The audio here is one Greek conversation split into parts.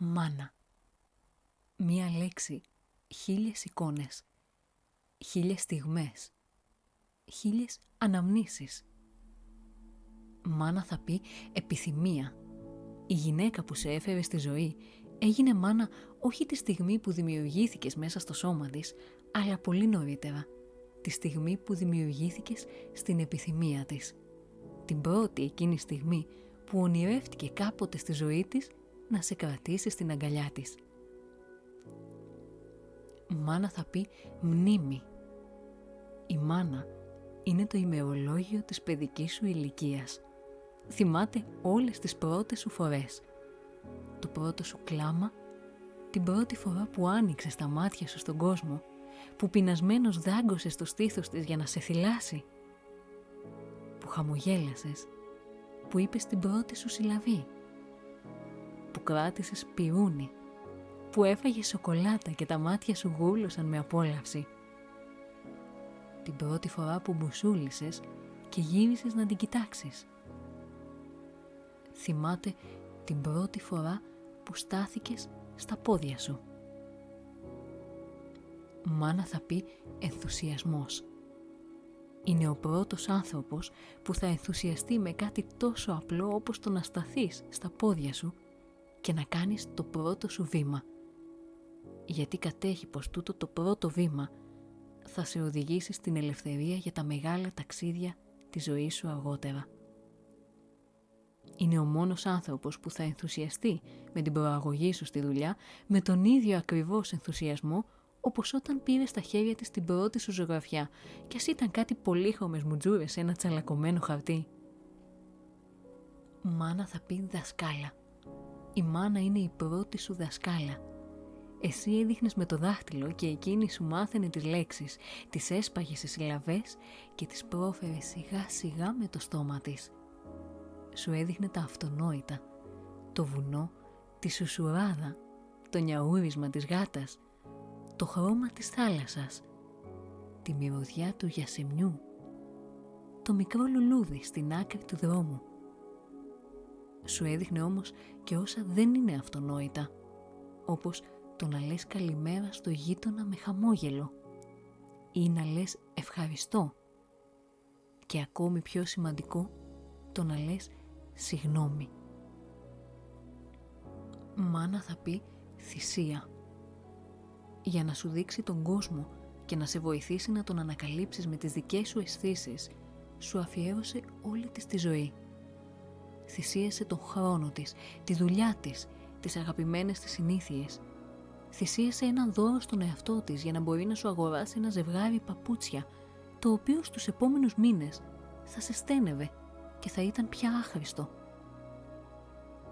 Μάνα. Μία λέξη, 1000 εικόνες, 1000 στιγμές, 1000 αναμνήσεις. Μάνα θα πει επιθυμία. Η γυναίκα που σε έφερε στη ζωή έγινε μάνα όχι τη στιγμή που δημιουργήθηκες μέσα στο σώμα της, αλλά πολύ νωρίτερα, τη στιγμή που δημιουργήθηκες στην επιθυμία της. Την πρώτη εκείνη στιγμή που ονειρεύτηκε κάποτε στη ζωή της να σε κρατήσει στην αγκαλιά της. Μάνα θα πει μνήμη. Η μάνα είναι το ημερολόγιο της παιδικής σου ηλικίας. Θυμάται όλες τις πρώτες σου φορές. Το πρώτο σου κλάμα, την πρώτη φορά που άνοιξες τα μάτια σου στον κόσμο, που πεινασμένος δάγκωσες το στήθος της για να σε θυλάσει, που χαμογέλασες, που είπες την πρώτη σου συλλαβή, που κράτησες πυρούνι, που έφαγες σοκολάτα και τα μάτια σου γούρλωσαν με απόλαυση, την πρώτη φορά που μπουσούλησες και γύρισες να την κοιτάξεις. Θυμάται την πρώτη φορά που στάθηκες στα πόδια σου. Μάνα θα πει ενθουσιασμός. Είναι ο πρώτος άνθρωπος που θα ενθουσιαστεί με κάτι τόσο απλό όπως το να σταθείς στα πόδια σου και να κάνεις το πρώτο σου βήμα. Γιατί κατέχει πως τούτο το πρώτο βήμα θα σε οδηγήσει στην ελευθερία για τα μεγάλα ταξίδια της ζωής σου αργότερα. Είναι ο μόνος άνθρωπος που θα ενθουσιαστεί με την προαγωγή σου στη δουλειά με τον ίδιο ακριβώς ενθουσιασμό όπως όταν πήρες στα χέρια της την πρώτη σου ζωγραφιά κι ας ήταν κάτι πολύχρωμες μουτζούρες σε ένα τσαλακωμένο χαρτί. Μάνα θα πει δασκάλα. Η μάνα είναι η πρώτη σου δασκάλα. Εσύ έδειχνες με το δάχτυλο και εκείνη σου μάθαινε τις λέξεις, τις έσπαγε σε συλλαβές και τις πρόφερε σιγά σιγά με το στόμα της. Σου έδειχνε τα αυτονόητα, το βουνό, τη σουσουράδα, το νιαούρισμα της γάτας, το χρώμα της θάλασσας, τη μυρωδιά του γιασεμιού, το μικρό λουλούδι στην άκρη του δρόμου. Σου έδειχνε όμως και όσα δεν είναι αυτονόητα, όπως το να λες καλημέρα στο γείτονα με χαμόγελο ή να λες ευχαριστώ και ακόμη πιο σημαντικό το να λες συγγνώμη. Μάνα θα πει θυσία. Για να σου δείξει τον κόσμο και να σε βοηθήσει να τον ανακαλύψεις με τις δικές σου αισθήσεις, σου αφιέρωσε όλη της τη ζωή. Θυσίασε τον χρόνο της, τη δουλειά της, τις αγαπημένες της συνήθειες. Θυσίασε έναν δώρο στον εαυτό της για να μπορεί να σου αγοράσει ένα ζευγάρι παπούτσια, το οποίο στους επόμενους μήνες θα σε στένευε και θα ήταν πια άχρηστο.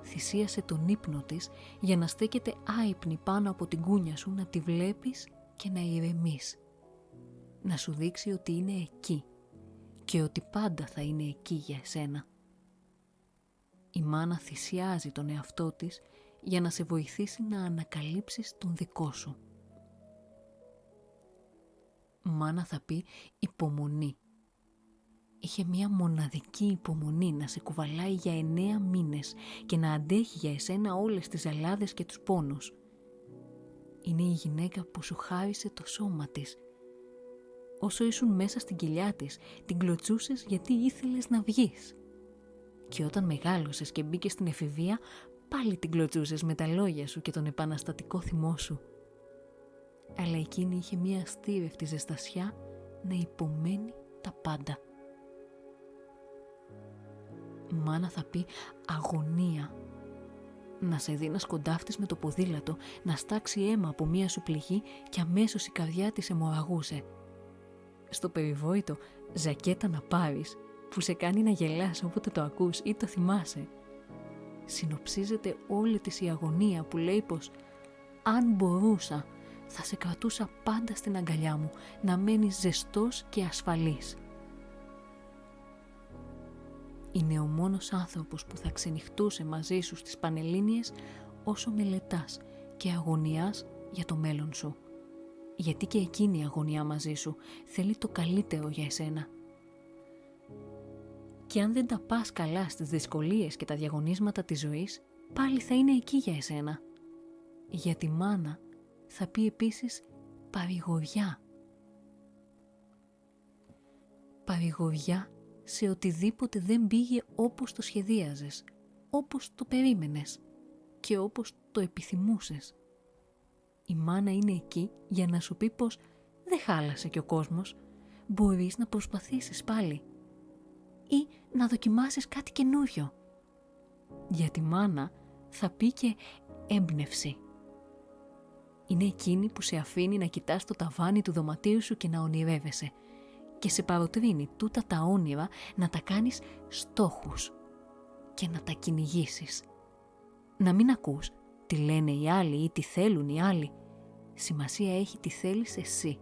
Θυσίασε τον ύπνο της για να στέκεται άυπνη πάνω από την κούνια σου, να τη βλέπεις και να ηρεμείς. Να σου δείξει ότι είναι εκεί και ότι πάντα θα είναι εκεί για εσένα. Η μάνα θυσιάζει τον εαυτό της για να σε βοηθήσει να ανακαλύψεις τον δικό σου. Μάνα θα πει υπομονή. Είχε μια μοναδική υπομονή να σε κουβαλάει για 9 μήνες και να αντέχει για εσένα όλες τις ζαλάδες και τους πόνους. Είναι η γυναίκα που σου χάρισε το σώμα της. Όσο ήσουν μέσα στην κοιλιά της, την κλωτσούσες γιατί ήθελες να βγεις. Και όταν μεγάλωσες και μπήκες στην εφηβεία, πάλι την κλωτσούσες με τα λόγια σου και τον επαναστατικό θυμό σου. Αλλά εκείνη είχε μια αστήρευτη ζεστασιά να υπομένει τα πάντα. Μάνα θα πει αγωνία. Να σε δει να σκοντάφτεις με το ποδήλατο, να στάξει αίμα από μία σου πληγή και αμέσως η καρδιά της αιμορραγούσε. Στο περιβόητο ζακέτα να πάρεις, που σε κάνει να γελάς όποτε το ακούς ή το θυμάσαι. Συνοψίζεται όλη της η αγωνία που λέει πως αν μπορούσα θα σε κρατούσα πάντα στην αγκαλιά μου, να μένεις ζεστός και ασφαλής. Είναι ο μόνος άνθρωπος που θα ξενυχτούσε μαζί σου στις Πανελλήνιες όσο μελετάς και αγωνιάς για το μέλλον σου. Γιατί και εκείνη η αγωνιά μαζί σου θέλει το καλύτερο για εσένα. Και αν δεν τα πας καλά στις δυσκολίες και τα διαγωνίσματα της ζωής, πάλι θα είναι εκεί για εσένα. Για τη μάνα θα πει επίσης παρηγοριά. Παρηγοριά σε οτιδήποτε δεν πήγε όπως το σχεδίαζες, όπως το περίμενες και όπως το επιθυμούσες. Η μάνα είναι εκεί για να σου πει πως δεν χάλασε και ο κόσμος, μπορείς να προσπαθήσεις πάλι ή να δοκιμάσεις κάτι καινούριο. Για τη μάνα θα πει και έμπνευση. Είναι εκείνη που σε αφήνει να κοιτάς το ταβάνι του δωματίου σου και να ονειρεύεσαι και σε παροτρύνει τούτα τα όνειρα να τα κάνεις στόχους και να τα κυνηγήσεις. Να μην ακούς τι λένε οι άλλοι ή τι θέλουν οι άλλοι. Σημασία έχει τι θέλεις εσύ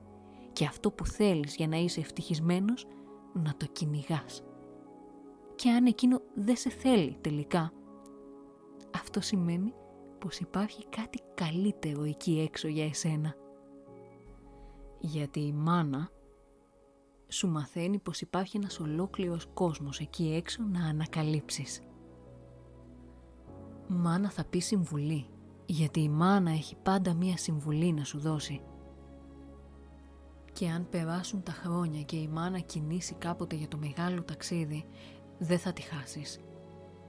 και αυτό που θέλεις για να είσαι ευτυχισμένος να το κυνηγάς. Και αν εκείνο δεν σε θέλει τελικά, αυτό σημαίνει πως υπάρχει κάτι καλύτερο εκεί έξω για εσένα. Γιατί η μάνα σου μαθαίνει πως υπάρχει ένας ολόκληρος κόσμος εκεί έξω να ανακαλύψεις. Μάνα θα πει συμβουλή, γιατί η μάνα έχει πάντα μία συμβουλή να σου δώσει. Και αν περάσουν τα χρόνια και η μάνα κινήσει κάποτε για το μεγάλο ταξίδι, δεν θα τη χάσεις.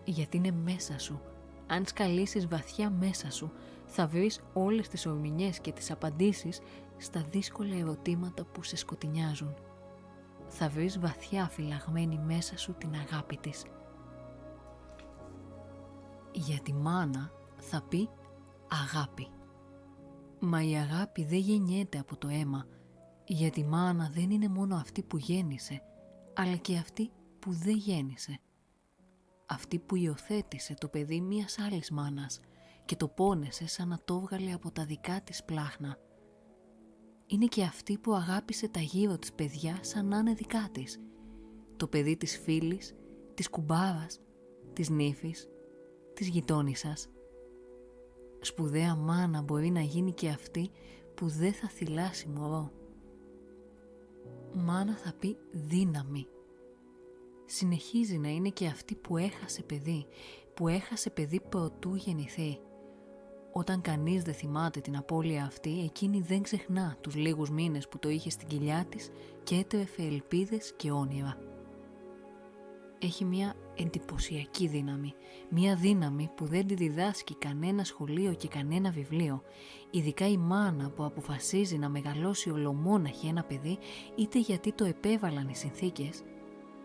Γιατί είναι μέσα σου. Αν σκαλίσεις βαθιά μέσα σου, θα βρεις όλες τις ορμηνιές και τις απαντήσεις στα δύσκολα ερωτήματα που σε σκοτεινιάζουν. Θα βρεις βαθιά φυλαγμένη μέσα σου την αγάπη της. Για τη μάνα θα πει αγάπη. Μα η αγάπη δεν γεννιέται από το αίμα, γιατί η μάνα δεν είναι μόνο αυτή που γέννησε, αλλά και αυτή που δεν γέννησε. Αυτή που υιοθέτησε το παιδί μιας άλλης μάνας και το πόνεσε σαν να το βγάλε από τα δικά της πλάχνα. Είναι και αυτή που αγάπησε τα γύρω της παιδιά σαν να είναι δικά της. Το παιδί της φίλης, της κουμπάρας, της νύφης, της γειτόνισσας. Σπουδαία μάνα μπορεί να γίνει και αυτή που δεν θα θυλάσει μωρό. Μάνα θα πει δύναμη. Συνεχίζει να είναι και αυτή που έχασε παιδί προτού γεννηθεί. Όταν κανείς δεν θυμάται την απώλεια αυτή, εκείνη δεν ξεχνά τους λίγους μήνες που το είχε στην κοιλιά της και έτρεφε ελπίδες και όνειρα. Έχει μια εντυπωσιακή δύναμη, μια δύναμη που δεν τη διδάσκει κανένα σχολείο και κανένα βιβλίο, ειδικά η μάνα που αποφασίζει να μεγαλώσει ολομόναχη ένα παιδί, είτε γιατί το επέβαλαν οι συνθήκες,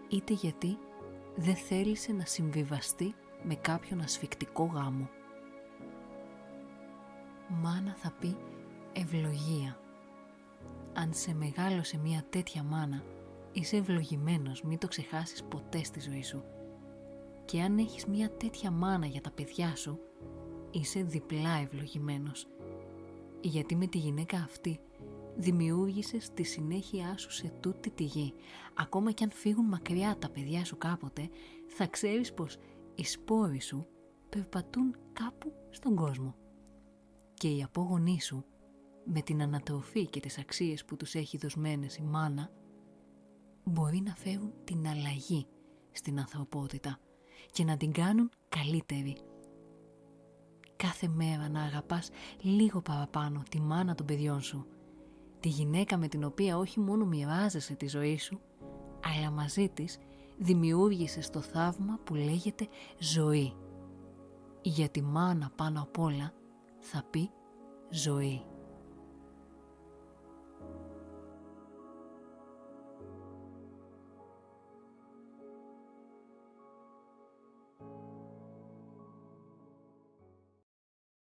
είτε γιατί δεν θέλησε να συμβιβαστεί με κάποιον ασφικτικό γάμο. Μάνα θα πει ευλογία. Αν σε μεγάλωσε μια τέτοια μάνα, είσαι ευλογημένος, μην το ξεχάσεις ποτέ στη ζωή σου. Και αν έχεις μια τέτοια μάνα για τα παιδιά σου, είσαι διπλά ευλογημένος. Γιατί με τη γυναίκα αυτή δημιούργησες τη συνέχειά σου σε τούτη τη γη. Ακόμα κι αν φύγουν μακριά τα παιδιά σου κάποτε, θα ξέρεις πως οι σπόροι σου περπατούν κάπου στον κόσμο. Και οι απόγονοί σου, με την ανατροφή και τις αξίες που τους έχει δοσμένες η μάνα, μπορεί να φέρουν την αλλαγή στην ανθρωπότητα και να την κάνουν καλύτερη. Κάθε μέρα να αγαπάς λίγο παραπάνω τη μάνα των παιδιών σου, τη γυναίκα με την οποία όχι μόνο μοιράζεσαι τη ζωή σου, αλλά μαζί της δημιούργησες το θαύμα που λέγεται ζωή. Για τη μάνα πάνω απ' όλα θα πει ζωή.